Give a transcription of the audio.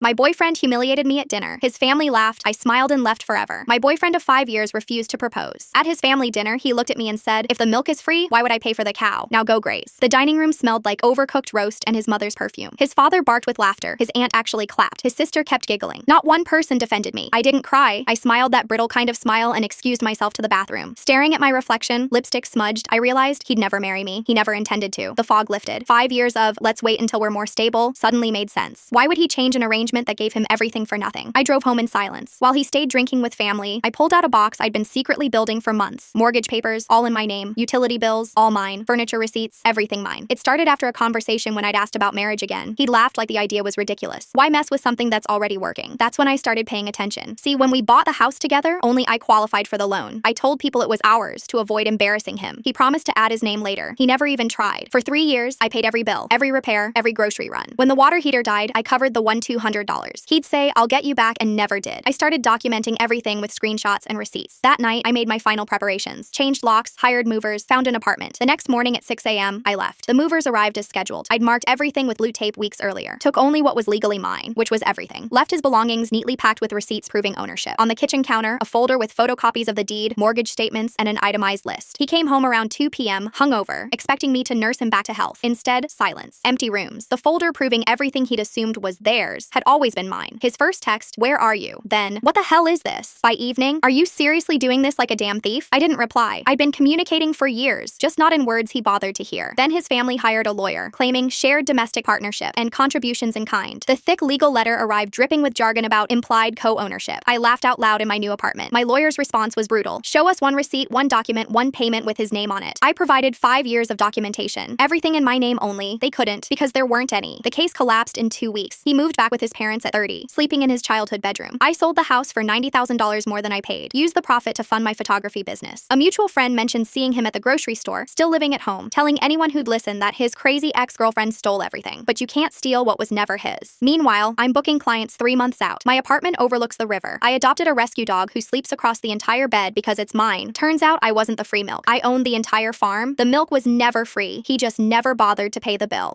My boyfriend humiliated me at dinner. His family laughed, I smiled and left forever. My boyfriend of 5 years refused to propose. At his family dinner, he looked at me and said, "If the milk is free, why would I pay for the cow? Now go graze." The dining room smelled like overcooked roast and his mother's perfume. His father barked with laughter. His aunt actually clapped. His sister kept giggling. Not one person defended me. I didn't cry. I smiled that brittle kind of smile and excused myself to the bathroom. Staring at my reflection, lipstick smudged, I realized he'd never marry me. He never intended to. The fog lifted. 5 years of, let's wait until we're more stable, suddenly made sense. Why would he change an arrangement that gave him everything for nothing? I drove home in silence. While he stayed drinking with family, I pulled out a box I'd been secretly building for months. Mortgage papers, all in my name. Utility bills, all mine. Furniture receipts, everything mine. It started after a conversation when I'd asked about marriage again. He'd laughed like the idea was ridiculous. Why mess with something that's already working? That's when I started paying attention. See, when we bought the house together, only I qualified for the loan. I told people it was ours to avoid embarrassing him. He promised to add his name later. He never even tried. For 3 years, I paid every bill, every repair, every grocery run. When the water heater died, I covered the $200. He'd say, "I'll get you back," and never did. I started documenting everything with screenshots and receipts. That night, I made my final preparations. Changed locks, hired movers, found an apartment. The next morning at 6 a.m., I left. The movers arrived as scheduled. I'd marked everything with blue tape weeks earlier. Took only what was legally mine, which was everything. Left his belongings neatly packed with receipts proving ownership. On the kitchen counter, a folder with photocopies of the deed, mortgage statements, and an itemized list. He came home around 2 p.m., hungover, expecting me to nurse him back to health. Instead, silence. Empty rooms. The folder proving everything he'd assumed was theirs had always been mine. His first text, "Where are you?" Then, "What the hell is this?" By evening, "Are you seriously doing this like a damn thief?" I didn't reply. I'd been communicating for years, just not in words he bothered to hear. Then his family hired a lawyer, claiming shared domestic partnership and contributions in kind. The thick legal letter arrived dripping with jargon about implied co-ownership. I laughed out loud in my new apartment. My lawyer's response was brutal. "Show us one receipt, one document, one payment with his name on it." I provided 5 years of documentation. Everything in my name only. They couldn't, because there weren't any. The case collapsed in 2 weeks. He moved back with his parents at 30, sleeping in his childhood bedroom. I sold the house for $90,000 more than I paid. Used the profit to fund my photography business. A mutual friend mentioned seeing him at the grocery store, still living at home, telling anyone who'd listen that his crazy ex-girlfriend stole everything. But you can't steal what was never his. Meanwhile, I'm booking clients 3 months out. My apartment overlooks the river. I adopted a rescue dog who sleeps across the entire bed because it's mine. Turns out I wasn't the free milk. I owned the entire farm. The milk was never free. He just never bothered to pay the bill.